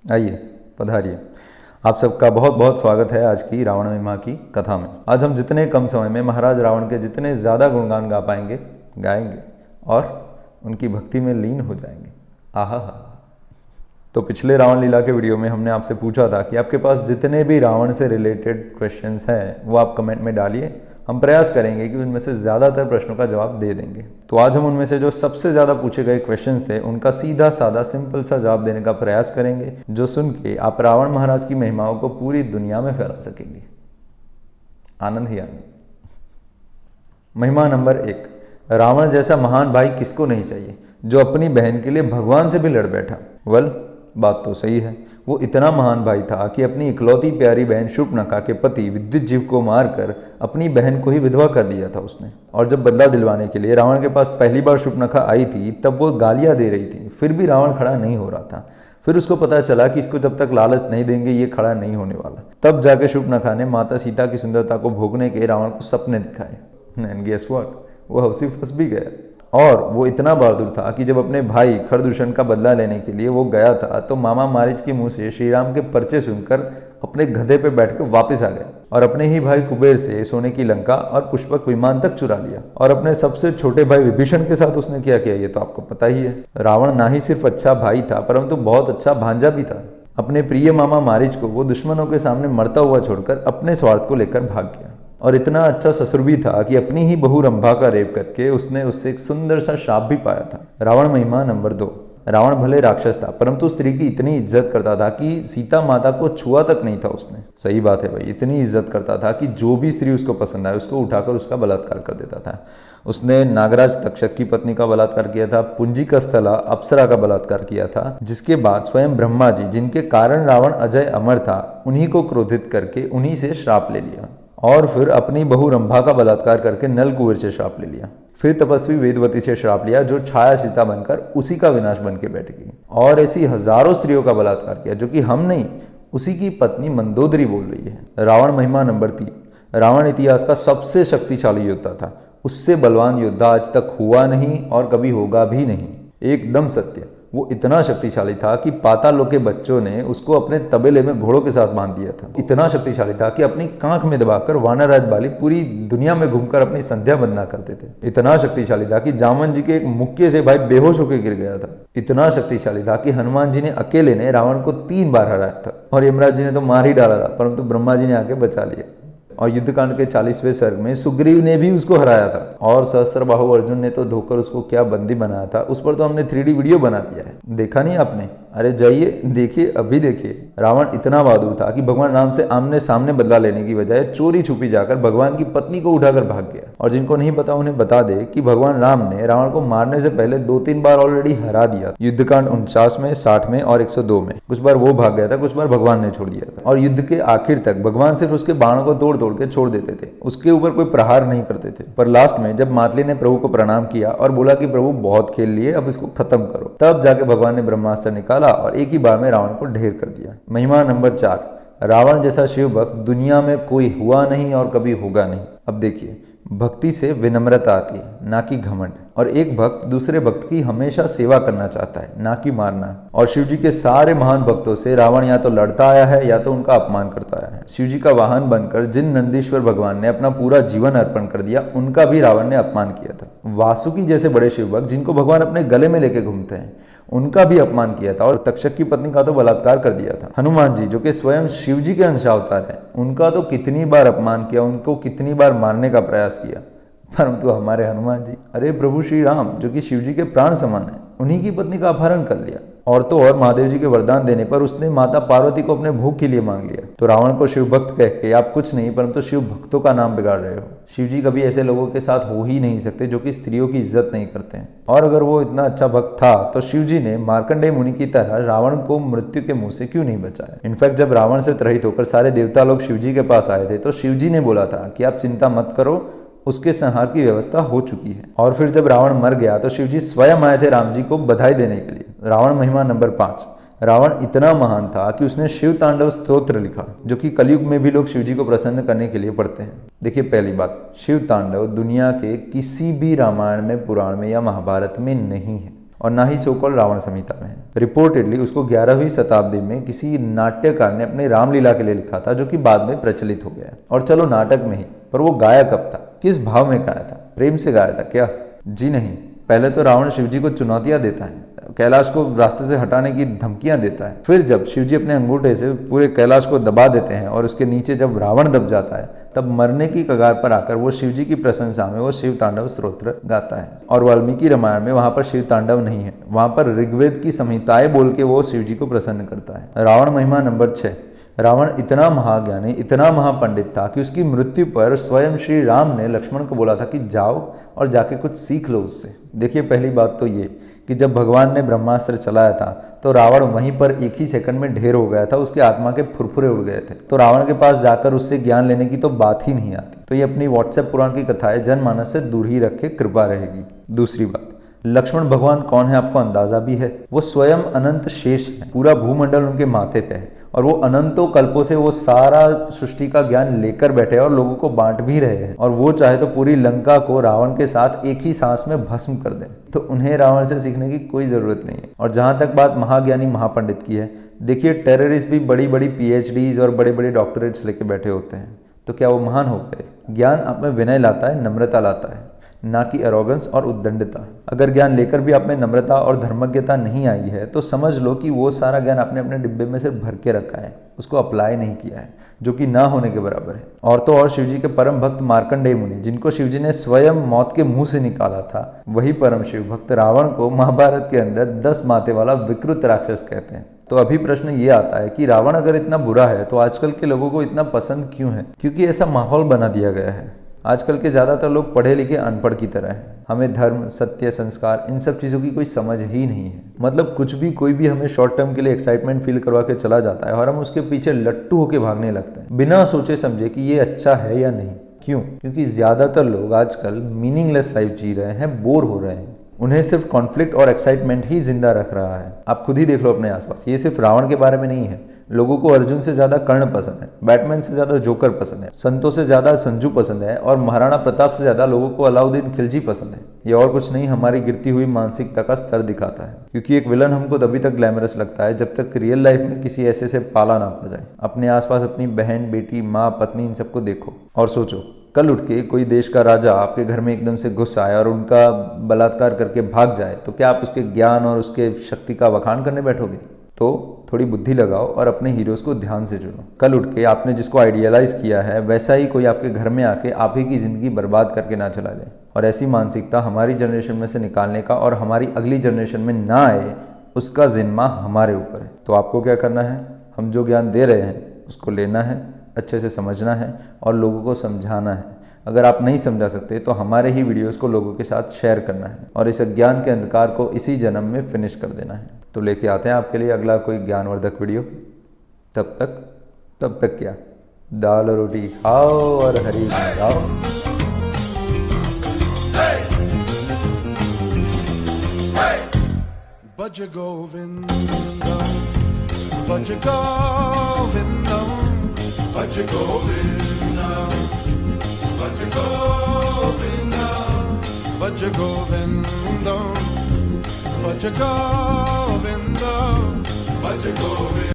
आइए, पधारिए। आप सबका बहुत बहुत स्वागत है आज की रावण महिमा की कथा में। आज हम जितने कम समय में महाराज रावण के जितने ज़्यादा गुणगान गा पाएंगे गाएंगे और उनकी भक्ति में लीन हो जाएंगे। आहा हा। तो पिछले रावण लीला के वीडियो में हमने आपसे पूछा था कि आपके पास जितने भी रावण से रिलेटेड क्वेश्चंस हैं वो आप कमेंट में डालिए। हम प्रयास करेंगे कि उनमें से ज़्यादातर प्रश्नों का जवाब दे देंगे। तो आज हम उनमें से जो सबसे ज़्यादा पूछे गए क्वेश्चंस थे उनका सीधा साधा सिंपल सा जवाब देने का प्रयास करेंगे, जो सुन के आप रावण महाराज की महिमाओं को पूरी दुनिया में फैला सकेंगे। आनंद ही आनंद। महिमा नंबर 1, रावण जैसा महान भाई किसको नहीं चाहिए जो अपनी बहन के लिए भगवान से भी लड़ बैठा। बात तो सही है। वो इतना महान भाई था कि अपनी इकलौती प्यारी बहन शूर्पणखा के पति विद्युत जीव को मारकर अपनी बहन को ही विधवा कर दिया था उसने। और जब बदला दिलवाने के लिए रावण के पास पहली बार शूर्पणखा आई थी तब वो गालियां दे रही थी, फिर भी रावण खड़ा नहीं हो रहा था। फिर उसको पता चला कि इसको जब तक लालच नहीं देंगे ये खड़ा नहीं होने वाला। तब जाके शूर्पणखा ने माता सीता की सुंदरता को भोगने के रावण को सपने दिखाए। एंड गेस व्हाट, वो हंसी फंस भी गया। और वो इतना बहादुर था कि जब अपने भाई खरदूषण का बदला लेने के लिए वो गया था तो मामा मारीच के मुंह से श्री राम के पर्चे सुनकर अपने गधे पे बैठकर वापस आ गया और अपने ही भाई कुबेर से सोने की लंका और पुष्पक विमान तक चुरा लिया। और अपने सबसे छोटे भाई विभीषण के साथ उसने क्या किया ये तो आपको पता ही है। रावण ना ही सिर्फ अच्छा भाई था परंतु बहुत अच्छा भांजा भी था। अपने प्रिय मामा मारीच को वो दुश्मनों के सामने मरता हुआ छोड़कर अपने स्वार्थ को लेकर भाग गया। और इतना अच्छा ससुर भी था कि अपनी ही बहू रंभा का रेप करके उसने उससे एक सुंदर सा शाप भी पाया था। रावण महिमा नंबर 2, रावण भले राक्षस था परंतु स्त्री की इतनी इज्जत करता था कि सीता माता को छुआ तक नहीं था उसने। सही बात है भाई, इतनी इज्जत करता था कि जो भी स्त्री उसको पसंद आए उसको उठाकर उसका बलात्कार कर देता था। उसने नागराज तक्षक की पत्नी का बलात्कार किया था, पुंजिका स्थला अप्सरा का बलात्कार किया था, जिसके बाद स्वयं ब्रह्मा जी जिनके कारण रावण अजय अमर था उन्हीं को क्रोधित करके उन्हीं से श्राप ले लिया। और फिर अपनी बहू रंभा का बलात्कार करके नल कुंवर से श्राप ले लिया। फिर तपस्वी वेदवती से श्राप लिया जो छाया सीता बनकर उसी का विनाश बन के बैठ गई। और ऐसी हजारों स्त्रियों का बलात्कार किया जो कि हम नहीं उसी की पत्नी मंदोदरी बोल रही है। रावण महिमा नंबर 3, रावण इतिहास का सबसे शक्तिशाली योद्धा था। उससे बलवान योद्धा आज तक हुआ नहीं और कभी होगा भी नहीं। एकदम सत्य। वो इतना शक्तिशाली था कि पातालों के बच्चों ने उसको अपने तबेले में घोड़ों के साथ बांध दिया था। इतना शक्तिशाली था कि अपनी कांख में दबाकर वानरराज बाली पूरी दुनिया में घूमकर अपनी संध्या वंदना करते थे। इतना शक्तिशाली था कि जामन जी के एक मुक्के से भाई बेहोश होकर गिर गया था। इतना शक्तिशाली था कि हनुमान जी ने अकेले ने रावण को 3 बार हराया था और यमराज जी ने तो मार ही डाला था परंतु ब्रह्मा जी ने आके बचा लिया। और युद्धकांड के 40वें सर्ग में सुग्रीव ने भी उसको हराया था। और सहस्त्रबाहु अर्जुन ने तो धोकर उसको क्या बंदी बनाया था, उस पर तो हमने 3D वीडियो बना दिया है। देखा नहीं आपने? अरे जाइए देखिए, अभी देखिए। रावण इतना बहादुर था कि भगवान राम से आमने सामने बदला लेने की बजाय चोरी छुपी जाकर भगवान की पत्नी को उठाकर भाग गया। और जिनको नहीं पता उन्हें बता दे कि भगवान राम ने रावण को मारने से पहले 2-3 बार ऑलरेडी हरा दिया। युद्धकांड 49 में, 60 में और 102 में। कुछ बार वो भाग गया था, कुछ बार भगवान ने छोड़ दिया था। और युद्ध के आखिर तक भगवान सिर्फ उसके बाणों को तोड़ तोड़ के छोड़ देते थे, उसके ऊपर कोई प्रहार नहीं करते थे। पर लास्ट में जब मातली ने प्रभु को प्रणाम किया और बोला कि प्रभु बहुत खेल लिए, अब इसको खत्म करो, तब जाके भगवान ने ब्रह्मास्त्र निकाला और एक ही बार में रावण को ढेर कर दिया। महिमा नंबर 4, रावण जैसा शिव भक्त दुनिया में कोई हुआ नहीं और कभी होगा नहीं। अब देखिए, भक्ति से विनम्रता आती है ना कि घमंड। और एक भक्त दूसरे भक्त की हमेशा सेवा करना चाहता है ना कि मारना। और शिव जी के सारे महान भक्तों से रावण या तो लड़ता आया है या तो उनका अपमान करता आया है। शिव जी का वाहन बनकर जिन नंदीश्वर भगवान ने अपना पूरा जीवन अर्पण कर दिया उनका भी रावण ने अपमान किया था। वासुकी जैसे बड़े शिव भक्त जिनको भगवान अपने गले में लेके घूमते हैं उनका भी अपमान किया था और तक्षक की पत्नी का तो बलात्कार कर दिया था। हनुमान जी जो कि स्वयं शिव जी के अंशावतार हैं उनका तो कितनी बार अपमान किया, उनको कितनी बार मारने का प्रयास किया। परंतु हमारे हनुमान जी, अरे प्रभु श्री राम जो कि शिव जी के प्राण समान है, उन्हीं की पत्नी का अपहरण कर लिया। और तो और महादेव जी के वरदान देने पर उसने माता पार्वती को अपने भोग के लिए मांग लिया। तो रावण को शिव भक्त कह के आप कुछ नहीं परंतु शिव भक्तों का नाम बिगाड़ रहे हो। शिव जी कभी ऐसे लोगों के साथ हो ही नहीं सकते जो कि स्त्रियों की इज्जत नहीं करते हैं। और अगर वो इतना अच्छा भक्त था तो शिव जी ने मार्कंडेय मुनि की तरह रावण को मृत्यु के मुंह से क्यों नहीं बचाया। इनफैक्ट जब रावण से त्रहित होकर सारे देवता लोग शिव जी के पास आए थे तो शिव जी ने बोला था कि आप चिंता मत करो, उसके संहार की व्यवस्था हो चुकी है। और फिर जब रावण मर गया तो शिव जी स्वयं आए थे राम जी को बधाई देने के लिए। रावण महिमा नंबर 5, रावण इतना महान था कि उसने शिव तांडव स्तोत्र लिखा जो कि कलयुग में भी लोग शिव जी को प्रसन्न करने के लिए पढ़ते हैं। देखिए, पहली बात, शिव तांडव दुनिया के किसी भी रामायण में, पुराण में या महाभारत में नहीं है। और ना ही सो कॉल्ड रावण संहिता में है। रिपोर्टेडली उसको 11वीं शताब्दी में किसी नाट्यकार ने अपने रामलीला के लिए लिखा था, जो कि बाद में प्रचलित हो गया। और चलो नाटक में ही, पर वो गाया कब था, किस भाव में गाया था? प्रेम से गाया था क्या? जी नहीं। पहले तो रावण शिवजी को चुनौतियां देता है, कैलाश को रास्ते से हटाने की धमकियां देता है। फिर जब शिवजी अपने अंगूठे से पूरे कैलाश को दबा देते हैं और उसके नीचे जब रावण दब जाता है, तब मरने की कगार पर आकर वो शिवजी की प्रशंसा में वो शिव तांडव स्तोत्र गाता है। और वाल्मीकि रामायण में वहां पर शिव तांडव नहीं है, वहां पर ऋग्वेद की संहिताएं बोल के वो शिवजी को प्रसन्न करता है। रावण महिमा नंबर 6। रावण इतना महाज्ञानी, इतना महापंडित था कि उसकी मृत्यु पर स्वयं श्री राम ने लक्ष्मण को बोला था कि जाओ और जाके कुछ सीख लो उससे। देखिए, पहली बात तो ये कि जब भगवान ने ब्रह्मास्त्र चलाया था तो रावण वहीं पर एक ही सेकंड में ढेर हो गया था, उसके आत्मा के फुरफुरे उड़ गए थे। तो रावण के पास जाकर उससे ज्ञान लेने की तो बात ही नहीं आती। तो ये अपनी व्हाट्सएप पुराण की कथाएं जनमानस से दूर ही रखे, कृपा रहेगी। दूसरी बात, लक्ष्मण भगवान कौन है आपको अंदाजा भी है? वो स्वयं अनंत शेष है, पूरा भूमंडल उनके माथे पे है और वो अनंतों कल्पों से वो सारा सृष्टि का ज्ञान लेकर बैठे और लोगों को बांट भी रहे हैं। और वो चाहे तो पूरी लंका को रावण के साथ एक ही सांस में भस्म कर दें। तो उन्हें रावण से सीखने की कोई जरूरत नहीं है। और जहां तक बात महाज्ञानी महापंडित की है, देखिए टेररिस्ट भी बड़ी बड़ी PhDs और बड़े बड़े डॉक्टरेट्स लेके बैठे होते हैं, तो क्या वो महान हो गए? ज्ञान आप में विनय लाता है, नम्रता लाता है, ना कि अरोगेंस और उद्दंडता। अगर ज्ञान लेकर भी आप में नम्रता और धर्मज्ञता नहीं आई है, तो समझ लो कि वो सारा ज्ञान आपने अपने डिब्बे में सिर्फ भर के रखा है, उसको अप्लाई नहीं किया है, जो कि ना होने के बराबर है। और तो और शिवजी के परम भक्त मार्कंडेय मुनि, जिनको शिवजी ने स्वयं मौत के मुंह से निकाला था, वही परम शिव भक्त रावण को महाभारत के अंदर 10 माथे वाला विकृत राक्षस कहते हैं। तो अभी प्रश्न ये आता है कि रावण अगर इतना बुरा है तो आजकल के लोगों को इतना पसंद क्यों है? क्योंकि ऐसा माहौल बना दिया गया है। आजकल के ज़्यादातर लोग पढ़े लिखे अनपढ़ की तरह हैं। हमें धर्म, सत्य, संस्कार, इन सब चीज़ों की कोई समझ ही नहीं है। मतलब कुछ भी, कोई भी हमें शॉर्ट टर्म के लिए एक्साइटमेंट फील करवा के चला जाता है और हम उसके पीछे लट्टू होके भागने लगते हैं, बिना सोचे समझे कि ये अच्छा है या नहीं। क्यों? क्योंकि ज़्यादातर लोग आजकल मीनिंगलेस लाइफ जी रहे हैं, बोर हो रहे हैं। उन्हें सिर्फ कॉन्फ्लिक्ट और एक्साइटमेंट ही जिंदा रख रहा है। आप खुद ही देख लो अपने आसपास, ये सिर्फ रावण के बारे में नहीं है। लोगों को अर्जुन से ज्यादा कर्ण पसंद है, बैटमैन से ज्यादा जोकर पसंद है, संतों से ज्यादा संजू पसंद है और महाराणा प्रताप से ज्यादा लोगों को अलाउद्दीन खिलजी पसंद है। ये और कुछ नहीं, हमारी गिरती हुई मानसिकता का स्तर दिखाता है। क्योंकि एक विलन हमको तभी तक ग्लैमरस लगता है जब तक रियल लाइफ में किसी ऐसे से पाला ना पड़ जाए। अपने आसपास अपनी बहन, बेटी, माँ, पत्नी, इन सबको देखो और सोचो, कल उठ के कोई देश का राजा आपके घर में एकदम से घुस आए और उनका बलात्कार करके भाग जाए, तो क्या आप उसके ज्ञान और उसके शक्ति का वखान करने बैठोगे? तो थोड़ी बुद्धि लगाओ और अपने हीरोज को ध्यान से चुनो। कल उठ के आपने जिसको आइडियलाइज किया है, वैसा ही कोई आपके घर में आके आप ही की जिंदगी बर्बाद करके ना चला जाए। और ऐसी मानसिकता हमारी जनरेशन में से निकालने का और हमारी अगली जनरेशन में ना आए, उसका जिम्मा हमारे ऊपर है। तो आपको क्या करना है? हम जो ज्ञान दे रहे हैं उसको लेना है, अच्छे से समझना है और लोगों को समझाना है। अगर आप नहीं समझा सकते तो हमारे ही वीडियोस को लोगों के साथ शेयर करना है और इस अज्ञान के अंधकार को इसी जन्म में फिनिश कर देना है। तो लेके आते हैं आपके लिए अगला कोई ज्ञानवर्धक वीडियो। तब तक क्या, दाल और रोटी खाओ और हरी लगाओ। भज गोविंदा, भज गोविंदा, भज गोविंदा, भज गोविंदा, भज गोविंदा, भज गोविंदा, भज गोविंदा।